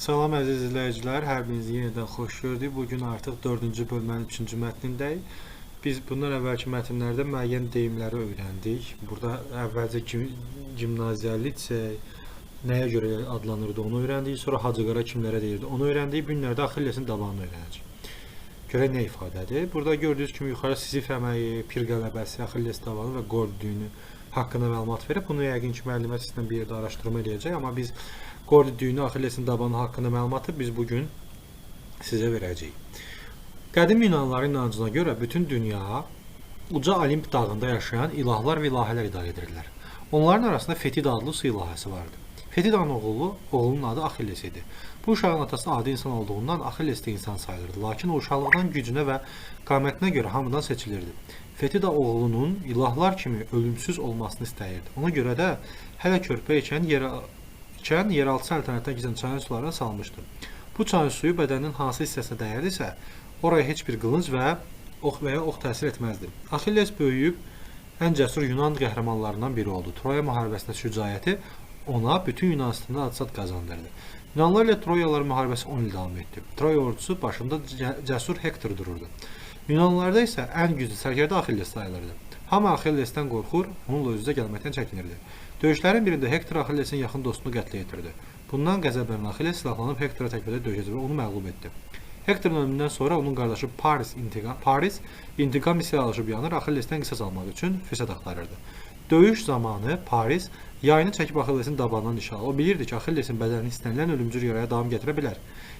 Salam əziz izləyicilər, hər birinizi yenidən xoş gördük. Bugün artıq 4-cü bölmənin 3-cü mətnindəyik. Biz bundan əvvəlki mətnlərdə müəyyən deyimləri öyrəndik. Burada əvvəlcə gimnaziya, lisey nəyə görə adlanırdı onu öyrəndik. Sonra Hacıqara kimlərə deyirdi onu öyrəndik. Bu günlərdə Axillesin dabanını öyrənəcək. Görək nə ifadədir. Burada gördüyünüz kimi yuxarı Sizif əməyi, Pir qələbəsi, Axilles dabanı və Qord düyünü haqqında məlumat verib. Bunu yəqin ki müəllimə sizdən bir yerdə araşdırma edəcək, amma biz Qord düyünü, Axillesin dabanı haqqında məlumatı biz bugün sizə verəcəyik. Qədim Yunanlıların inancına görə bütün dünya uca Olimp dağında yaşayan ilahlar və ilahələr idarə edirdilər. Onların arasında Fetid adlı su ilahəsi vardı. Fetidanın oğlunun adı Axilles idi. Bu uşağın atası adi insan olduğundan Axilles də insan sayılırdı. Lakin o uşaqlıqdan gücünə və qamətinə görə hamıdan seçilirdi. Fetida oğlunun ilahlar kimi ölümsüz olmasını istəyirdi. Ona görə də hələ körpə ikən yeraltı səltənətdən keçən çayın sularına salmışdı. Bu çayın suyu bədənin hansı hissəsinə dəyərdisə, oraya heç bir qılınc və ox təsir etməzdi. Axilles böyüyüb ən cəsur Yunan qəhrəmanlarından biri oldu. Troya müharibəsində şücaəti ona bütün Yunanistan'da adsad qazandırdı. Yunanlar ilə Troyalılar müharibəsi 10 il davam etdi. Troya ordusu başında cəsur Hektor dururdu. Yunanlılarda isə ən güclü sərkərdə Axilles sayılırdı. Hamı Axillesdən qorxur, onunla üz-üzə gəlməkdən çəkinirdi. Döyüşlərin birində Hektor Axillesin yaxın dostunu qətlə yetirdi. Bundan qəzəblənən Axilles silahlanıb Hektora təkbədə döyüşəcək və onu məğlub etdi. Hektorun ölümündən sonra onun qardaşı Paris intiqam hissi alışıb yanır, Axillesdən qisas almaq üçün fürsət axtarırdı. Döyüş zamanı Paris yayını çəkib Axillesin dabanından nişan. O bilirdi ki, Axillesin bədənini istənilən ölümcül yaraya davam gətirə bilər.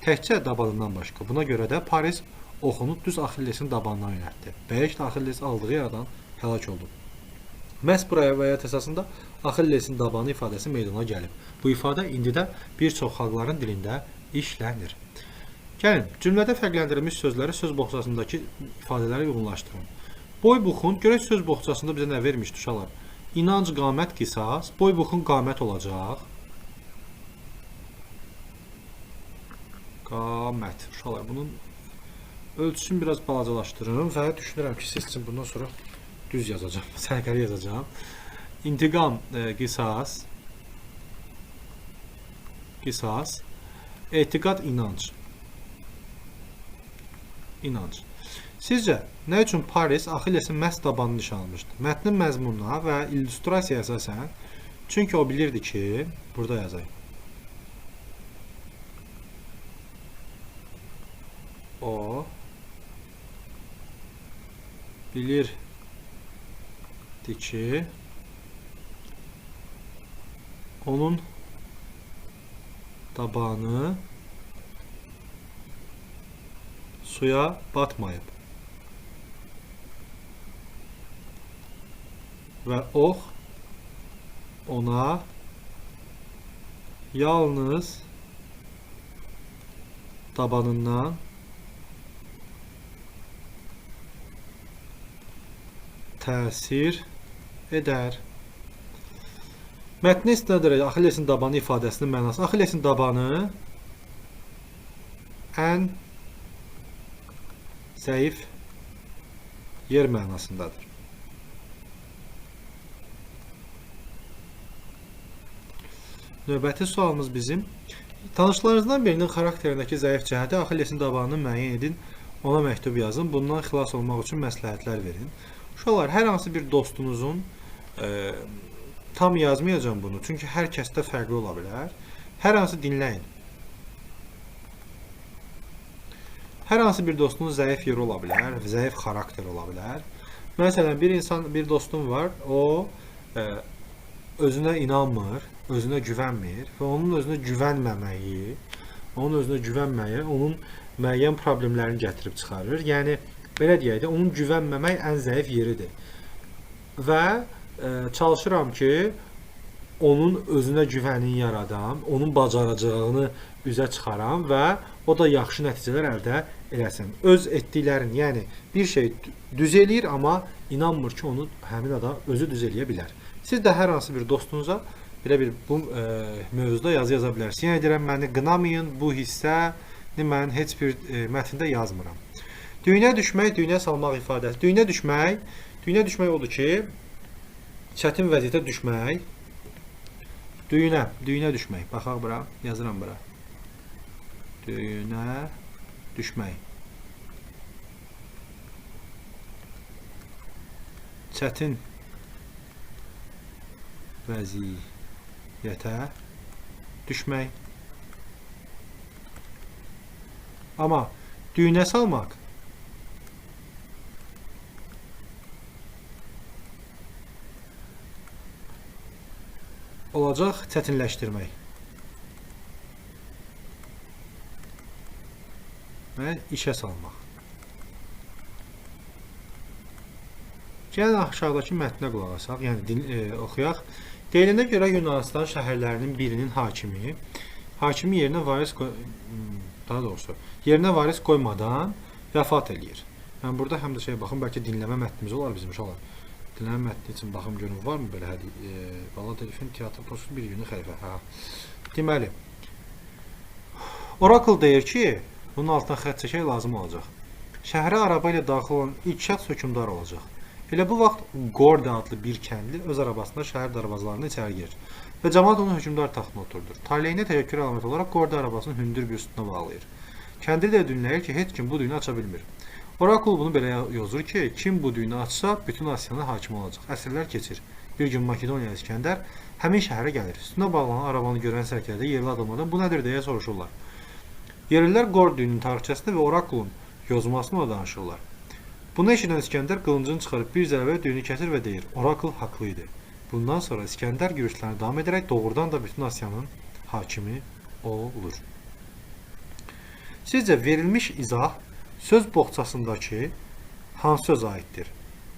Təkcə dabanından başqa. Buna görə də Paris oxunu düz Axillesin dabanına yönəltdi. Beləliklə Axilles aldığı yaradan həlak oldu. Məhz bu rəvayət əsasında Axillesin dabanı ifadəsi meydana gəlib. Bu ifadə indi də bir çox xalqların dilində işlənir. Gəlin, cümlədə fərqləndirilmiş sözləri söz boğçasındakı ifadələrə uyğunlaşdırın. Boy buxun, görək söz boğçasında bizə nə vermişdi uşaqlar? İnanc, qamət, qisas. Boy buxun qamət olacaq. Qamət. Uşaqlar, bunun ölçüsünü biraz balacalaşdırırım və düşünürəm ki, siz üçün bundan sonra düz yazacağım, sərkəli yazacağım. İntiqam, qisas. Qisas. Etiqad, inanc. İnanc. Sizcə, nə üçün Paris Axillesin məhz dabanını nişan almışdı? Mətnin məzmununa və illüstrasiyaya əsasən, çünki o bilirdi ki, burada yazayım. O bilirdi ki, onun dabanı suya batmayıb. Və ox ona yalnız tabanından təsir edər. Mətni istinad edərək Axillesin dabanı ifadəsinin mənası. Axillesin dabanı ən zəif yer mənasındadır. Növbəti sualımız bizim. Tanışlarınızdan birinin xarakterindəki zəif cəhəti Axillesin dabanını müəyyən edin, ona məktub yazın, bundan xilas olmaq üçün məsləhətlər verin. Uşaqlar, hər hansı bir dostunuzun tam yazmayacağım bunu, çünki hər kəsdə fərqli ola bilər. Hər hansı dinləyin. Hər hansı bir dostunuz zəif yeri ola bilər, zəif xarakter ola bilər. Məsələn, bir dostum var, o özünə inanmır, özünə güvənmir və onun özünə güvənməməyi, onun müəyyən problemlərini gətirib çıxarır. Yəni, belə deyək də, onun güvənməmək ən zəif yeridir. Və çalışıram ki, onun özünə güvənini yaradam, onun bacaracağını üzə çıxaram və o da yaxşı nəticələr əldə eləsin. Öz etdiklərini, yəni bir şey düz eləyir, amma inanmır ki, onu həmin adam özü düz eləyə bilər. Siz də hər hansı bir dostunuza belə bir bu mövzuda yazı yaza bilərsiniz. Yəni deyirəm, məni qınamayın, bu hissəni mən heç bir mətndə yazmıram. Düyünə düşmək, düyünə salmaq ifadəsi. Düyünə düşmək odur ki, çətin vəziyyətə düşmək. Düyünə düşmək. Baxaq bura, yazıram bura. Düyünə düşmək. Çətin vəziyyətə düşmək. Amma düyünə salmaq olacaq çətinləşdirmək. Və işə salmaq. Gəlin aşağıdakı mətnə qulaq asaq, yəni oxuyaq. Deyiləndə görə Yunanıstan şəhərlərinin birinin hakimi yerinə varis qoymadan vəfat eləyir. Yəni burada həm də baxın, bəlkə dinləmə mətnimiz olar bizim uşaqlar. Dinləmə mətni üçün baxım görün varmı belə Bala Telefon teatr postu bir günü xəlifə. Deməli, Oracle deyir ki, bunun altına xətt çəkək lazım olacaq. Şəhərə araba ilə daxil olan ilk şəxs hökmdar olacaq. Elə bu vaxt Gorda adlı bir kəndli öz arabasında şəhər darvazalarına içəri girir və cəmaət onu hökmdar taxtına oturdur. Taleyinə təşəkkür əlaməti olaraq Gorda arabasını hündür bir sütuna bağlayır. Kəndli də dinləyir ki, heç kim bu düyünü aça bilmir. Oracle bunu belə yazır ki, kim bu düyünü açsa, bütün Asiyana hakim olacaq. Əsrlər keçir. Bir gün Makedoniyalı İskəndər həmin şəhərə gəlir. Üstünə bağlanan arabanı görən sərkərdə yerli adamlardan bu nədir deyə soruşurlar. Yerlilər Gorda düyünün tarixçəsini və Oracle'un yozmasını danışırlar. Bunu eşidən İskəndər qılıncını çıxarıb bir zərbə düyünü kəsir və deyir, Oracle haqlı idi. Bundan sonra İskəndər yürüşlərini davam edərək doğrudan da bütün Asiyanın hakimi olur. Sizcə verilmiş izah söz boğçasındakı hansı söz aiddir?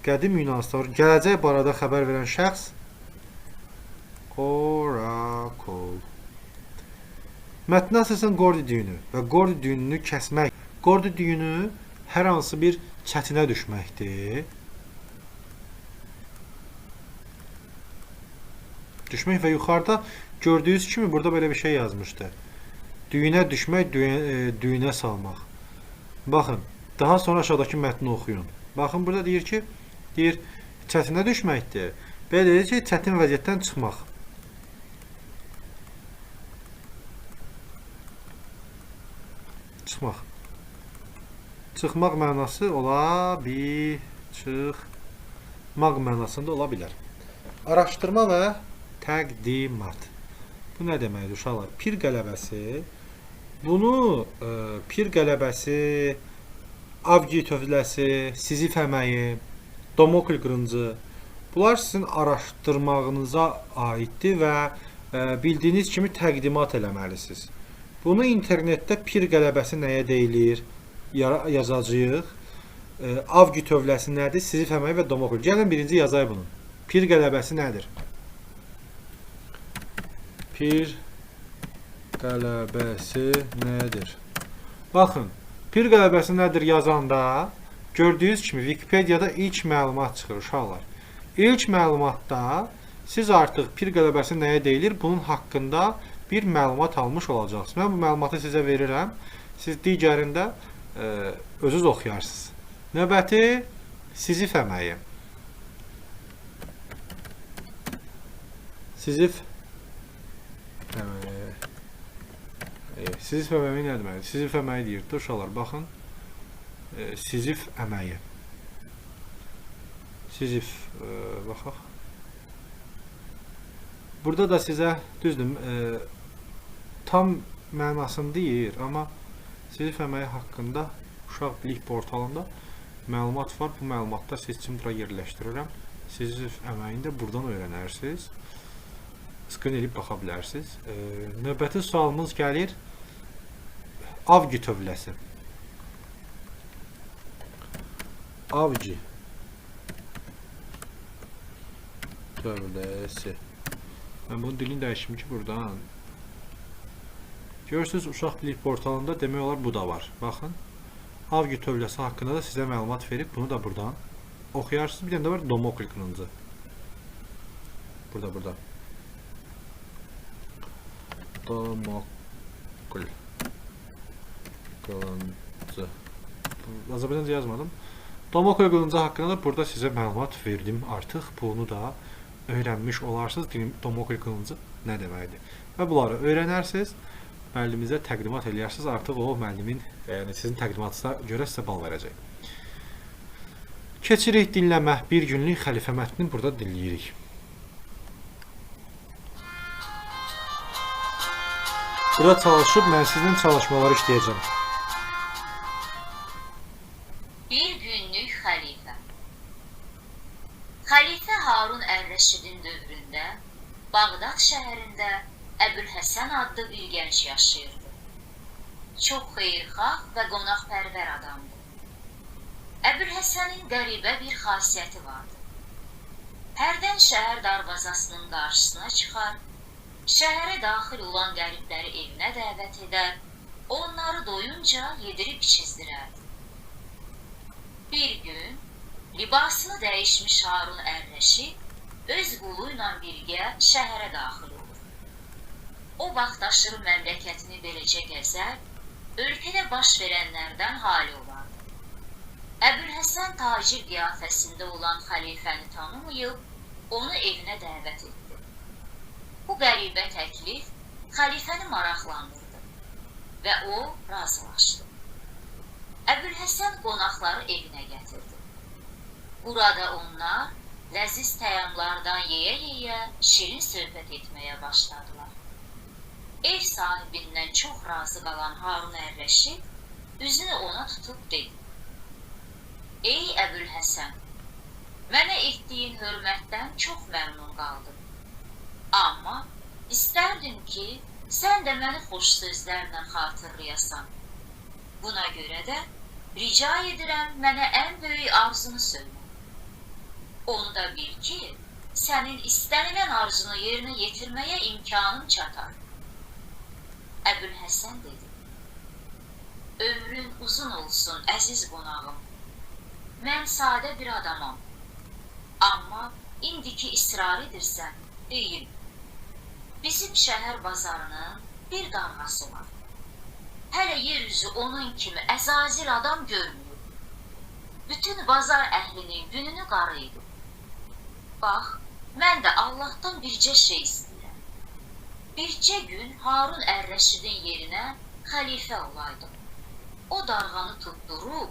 Qədim Yunanıstan gələcək barədə xəbər verən şəxs Oracle. Mətnə əsasən Gordi düyünü və Gordi düyününü kəsmək. Gordi düyünü hər hansı bir çətinə düşməkdir. Düşmək və yuxarıda gördüyünüz kimi burada belə bir şey yazmışdı. Düyünə düşmək, düyünə salmaq. Baxın, daha sonra aşağıdakı mətni oxuyun. Baxın, burada deyir ki, çətinə düşməkdir. Belə deyir ki, çətin vəziyyətdən çıxmaq. Çıxmaq mənası ola bilər. Çıxmaq mənasında ola bilər. Araşdırma və təqdimat. Bu nə deməkdir uşaqlar? Pir qələbəsi. Bunu Pir qələbəsi, Avgi tövləsi, Sizif əməyi, Damokl qılıncı. Bunlar sizin araşdırmağınıza aiddir və bildiyiniz kimi təqdimat eləməlisiniz. Bunu internetdə Pir qələbəsi nəyə deyilir? Yazacağıq. Avgi tövləsi nədir? Sizif əməyi və Damokl. Gəlin birinci yazayım bunu. Pir qələbəsi nədir? Pir qələbəsi nədir? Baxın, Pir qələbəsi nədir yazanda gördüyünüz kimi Wikipediyada ilk məlumat çıxır uşaqlar. İlk məlumatda siz artıq Pir qələbəsi nəyə deyilir? Bunun haqqında bir məlumat almış olacaqsınız. Mən bu məlumatı sizə verirəm. Siz digərində özünüz oxuyarsınız. Növbəti Sizif əməyi. Sizif əməyi nə deməkdir? Sizif əməyi deyirdi uşaqlar. Baxın. Sizif əməyi. Sizif baxaq. Burada da sizə düzdür tam mənasını deyir, amma Sizif əməyi haqqında uşaq bilik portalında məlumat var. Bu məlumatda seçim bura yerləşdirirəm. Sizif əməyini də buradan öyrənərsiniz. Skrin edib baxa bilərsiniz. Növbəti sualımız gəlir. Avgi tövləsi. Avgi tövləsi. Mən bunu dilini dəyişim ki buradan. Görürsünüz uşaq bilik portalında demək olar bu da var. Baxın. Avgi tövləsi haqqında da sizə məlumat verib. Bunu da buradan oxuyarsınız. Bir dənə də var Damokl qılıncı. Burada. Damokl qılıncı. Azərbaycanca yazmadım. Damokl qılıncı haqqında da burada sizə məlumat verdim artıq. Bunu da öyrənmiş olarsınız. Damokl qılıncı nə deməkdir? Və bunları öyrənərsiniz. müəllimimizə təqdimat eləyərsiniz, artıq o müəllimin, yəni sizin təqdimatınıza görə sizə bal verəcək. Keçirik dinləmə. Bir günlük xəlifə mətnini burada dinləyirik. Burada çalışıb mən sizin çalışmaları işləyəcəm. Bir günlük xəlifə. Xəlifə Harun Ər-Rəşidin dövründə Bağdad şəhərində Əbülhəsən adlı bir gənc yaşayırdı. Çox xeyirxah və qonaqpərvər adamdı. Əbülhəsənin qəribə bir xasiyyəti vardı. Hərdən şəhər darvazasının qarşısına çıxar, şəhərə daxil olan qəribləri evinə dəvət edər, onları doyunca yedirib içizdirərdi. Bir gün libasını dəyişmiş Harun Ər-Rəşid öz qulu ilə birgə şəhərə daxil olur. O vaxt aşırı məmləkətini beləcə gəzər, ölkədə baş verənlərdən hali olardı. Əbülhəsən tacir qiyafəsində olan xəlifəni tanımayıb, onu evinə dəvət etdi. Bu qəribə təklif xəlifəni maraqlandırdı və o razılaşdı. Əbülhəsən qonaqları evinə gətirdi. Burada onlar ləziz təyamlardan yeyə-yeyə şirin söhbət etməyə başladılar. Ev sahibindən çox razı qalan Harun Ər-Rəşid üzünü ona tutub dedi: "Ey Əbülhəsən, mənə etdiyin hörmətdən çox məmnun qaldım. Amma istərdim ki, sən də məni xoş sözlərlə xatırlayasan. Buna görə də rica edirəm mənə ən böyük arzunu söyle. Onu da bil ki, sənin istənilən arzunu yerinə yetirməyə imkanım çatar." Əbülhəsən dedi: "Ömrün uzun olsun əziz qonağım. Mən sadə bir adamam. Amma indiki israr edirsən, deyim. Bizim şəhər bazarının bir qarğası var. Hələ yeryüzü onun kimi əzazil adam görmüyor. Bütün bazar əhlinin gününü qarıydı. Bax, mən də Allahdan bircə şey istəyirəm. Bircə gün Harun Ər-Rəşidin yerinə xəlifə olaydım. O darğanı tutdurub,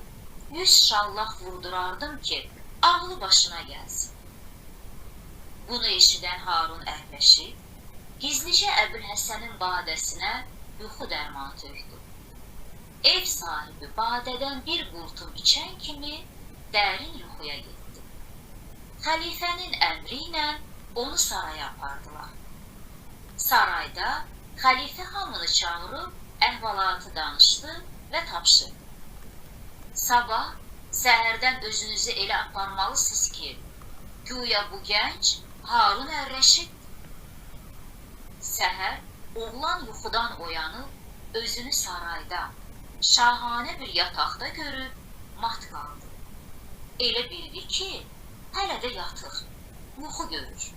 100 şallah vurdurardım ki, ağlı başına gəlsin." Bunu eşidən Harun Ər-Rəşid gizlicə Əbülhəsənin badəsinə yuxu dərmanı tökdü. Ev sahibi badədən bir qurtum içən kimi dərin yuxuya getdi. Xəlifənin əmri ilə onu saraya apardılar. Sarayda xəlifə hamını çağırıb əhvalatı danışdı və tapşırdı: "Sabah səhərdən özünüzü elə aparmalısınız ki, güya bu gənc Harun Ər-Rəşid." Səhər oğlan yuxudan oyanıb özünü sarayda, şahanə bir yataqda görüb mat qaldı. Elə bildi ki, hələ də yatır, yuxu görür.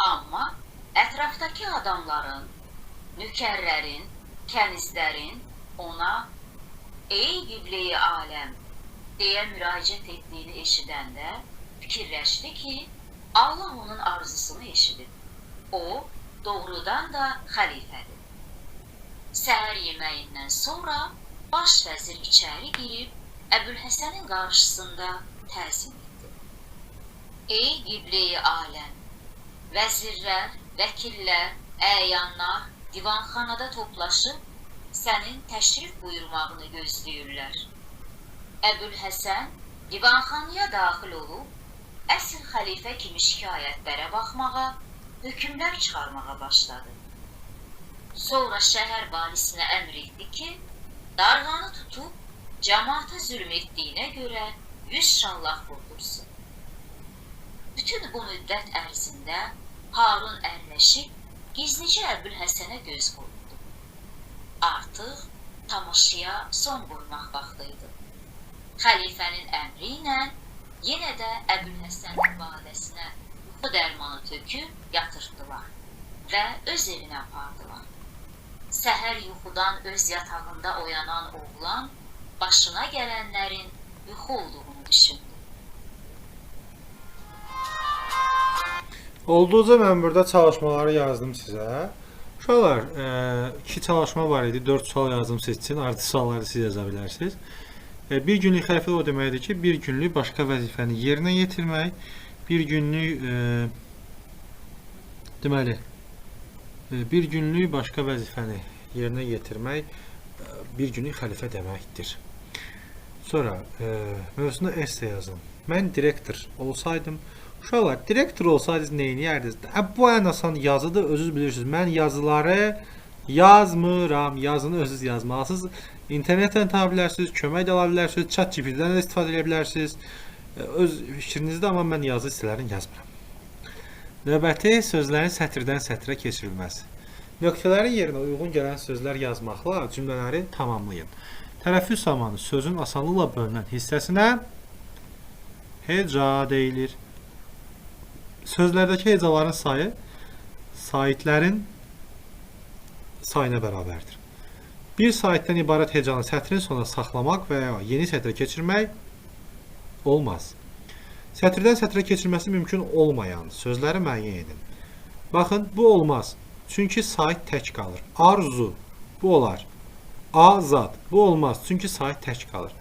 Amma ətrafdakı adamların, nökərlərin, kənizlərin ona "Ey qiblə-i aləm" deyə müraciət etdiyini eşidəndə fikirləşdi ki, Allah onun arzusunu eşidib. O, doğrudan da xəlifədir. Səhər yeməyindən sonra baş vəzir içəri girib Əbülhəsənin qarşısında təzim etdi. "Ey qiblə-i aləm, vəzirlər, vəkillər, əyanlar divanxanada toplaşıb sənin təşrif buyurmağını gözləyirlər." Əbülhəsən divanxanaya daxil olub, əsl xəlifə kimi şikayətlərə baxmağa, hökmlər çıxarmağa başladı. Sonra şəhər valisinə əmr etdi ki, darğanı tutub cəmaata zülm etdiyinə görə 100 şallah vurdursun. Bütün bu müddət ərzində Harun Ər-Rəşid gizlicə Əbülhəsənə göz qoydu. Artıq tamaşaya son qoymaq vaxtı idi. Xəlifənin əmri ilə yenə də Əbülhəsənin badəsinə yuxu dərmanı töküb yatırtdılar və öz evinə apardılar. Səhər yuxudan öz yatağında oyanan oğlan başına gələnlərin yuxu olduğunu düşündü. Olduqca mən burada çalışmaları yazdım sizə. Uşaqlar, 2 çalışma var idi. 4 sual yazdım siz üçün. Artı sualları siz yaza bilərsiniz. Bir günlük xəlifə o deməkdir ki, bir günlük başqa vəzifəni yerinə yetirmək, bir günlük deməli, bir günlük başqa vəzifəni yerinə yetirmək bir günlük xəlifə deməkdir. Sonra mövzusunda esse yazın. Mən direktor olsaydım, uşaqlar, direktor olsaydınız neyini yerdiniz? Bu ən asan yazıdır, özünüz bilirsiniz. Mən yazıları yazmıram. Yazını özünüz yazmalısınız. İnternetten tapa bilərsiniz, kömək də ala bilərsiniz, ChatGPT-dən də istifadə edə bilərsiniz. Öz fikrinizdə, amma mən yazı hissələrini yazmıram. Növbəti sözlərin sətirdən sətrə keçirilməsi. Nöqtələrin yerinə uyğun gələn sözlər yazmaqla cümlələri tamamlayın. Tələffüz zamanı sözün asanlıqla bölünən hissəsinə heca deyilir. Sözlərdəki hecaların sayı saitlərin sayına bərabərdir. Bir saitdən ibarət hecanı sətrin sonuna saxlamaq və ya yeni sətrə keçirmək olmaz. Sətirdən sətrə keçirməsi mümkün olmayan sözləri müəyyən edin. Baxın, bu olmaz. Çünki sait tək qalır. Arzu, bu olar. Azad, bu olmaz. Çünki sait tək qalır.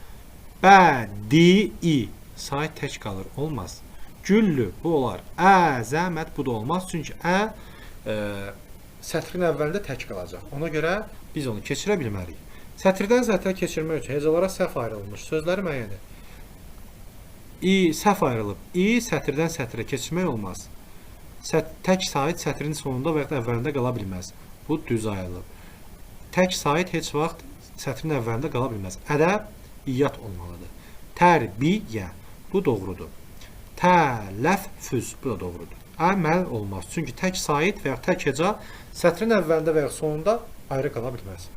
Bədii, sait tək qalır. Olmaz. Güllü, bu olar. Əzəmət, bu da olmaz. Çünki sətrin əvvəlində tək qalacaq. Ona görə biz onu keçirə bilmərik. Sətirdən sətrə keçirmək üçün hecalara səhv ayrılmış sözləri müəyyən edin. Səhv ayrılıb. Sətirdən sətrə keçirmək olmaz. Tək sait sətrin sonunda və ya əvvəlində qala bilməz. Bu düz ayrılıb. Tək sait heç vaxt sətrin əvvəlində qala bilməz. Ədəb, iyyat olmalıdır. Tərbiyə, bu doğrudur. Tələffüz, bu da doğrudur. Əməl olmaz. Çünki tək sait və ya tək heca sətrin əvvəlində və ya sonunda ayrı qala bilməz.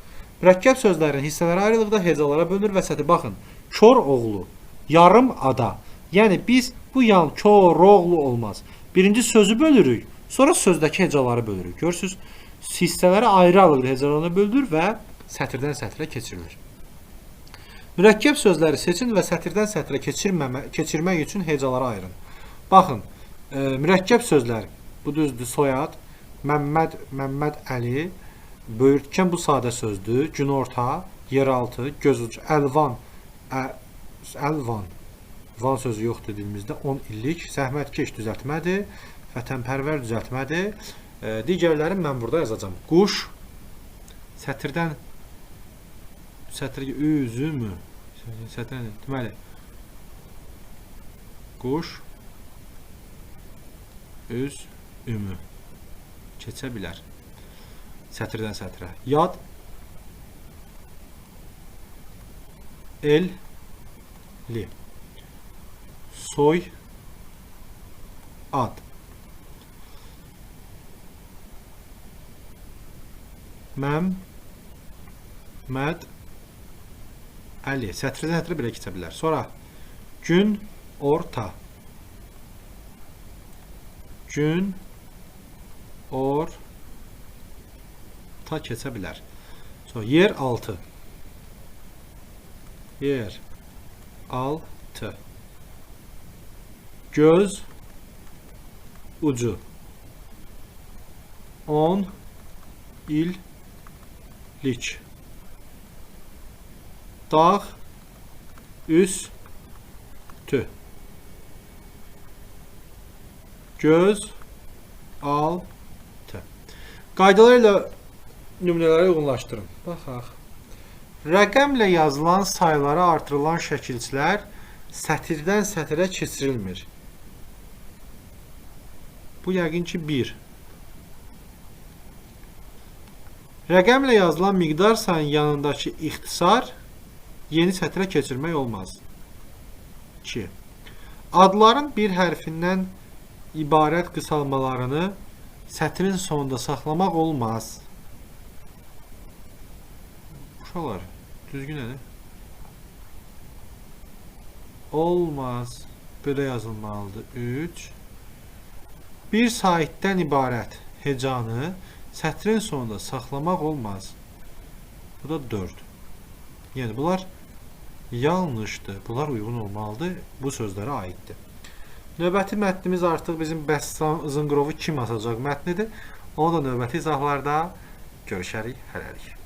Mürəkkəb sözlərin hissələri ayrılıqda hecalara bölünür və sətir. Baxın, kör oğlu, yarım ada. Yəni biz bu yan kör oğlu olmaz. Birinci sözü bölürük, sonra sözdəki hecaları bölürük. Görürsünüz, hissələri ayrı-ayrı hecalarına bölünür və sətirdən sətrə keçirilir. Mürəkkəb sözləri seçin və sətirdən sətrə keçirmək üçün hecaları ayırın. Baxın, mürəkkəb sözlər, bu düzdür, soyad, Məmməd Əli, böyürtkən bu sadə sözdür, günorta, yeraltı, gözuc, əlvan, van sözü yoxdur dilimizdə, 10 illik, zəhmətkeş düzəltmədir, vətənpərvər düzəltmədir. Digərlərini mən burada yazacağım. Quş, sətirdən, üzümü, sətirdən, deməli, quş, üzümü keçə bilər. Sətirdən sətrə. Yad, elli. Soy, ad. Məmməd Əli. Sətirdən sətrə belə keçə bilər. Sonra gün, orta. Gün, orta keçə bilər. Sonra yer altı. Yer altı. Göz ucu. 10 illik. Dağ üstü. Göz altı. Qaydalarla nümunələri uyğunlaşdırın. Baxaq. Rəqəmlə yazılan sayılara artırılan şəkilçilər sətirdən sətirə keçirilmir. Bu yəqin ki 1. Rəqəmlə yazılan miqdar sayının yanındakı ixtisar yeni sətrə keçirmək olmaz. 2. Adların bir hərfindən ibarət qısalmalarını sətrin sonunda saxlamaq olmaz. Uşaqlar, düzgün edir. Olmaz. Belə yazılmalıdır. 3. Bir saitdən ibarət hecanı sətrin sonunda saxlamaq olmaz. Bu da 4. Yəni bunlar yanlışdır. Bunlar uyğun olmalıdır. Bu sözlərə aiddir. Növbəti mətnimiz artıq bizim Bəssam Zınqırovu kim asacaq mətnidir. Onu da növbəti izahlarda Görüşərik, hələlik.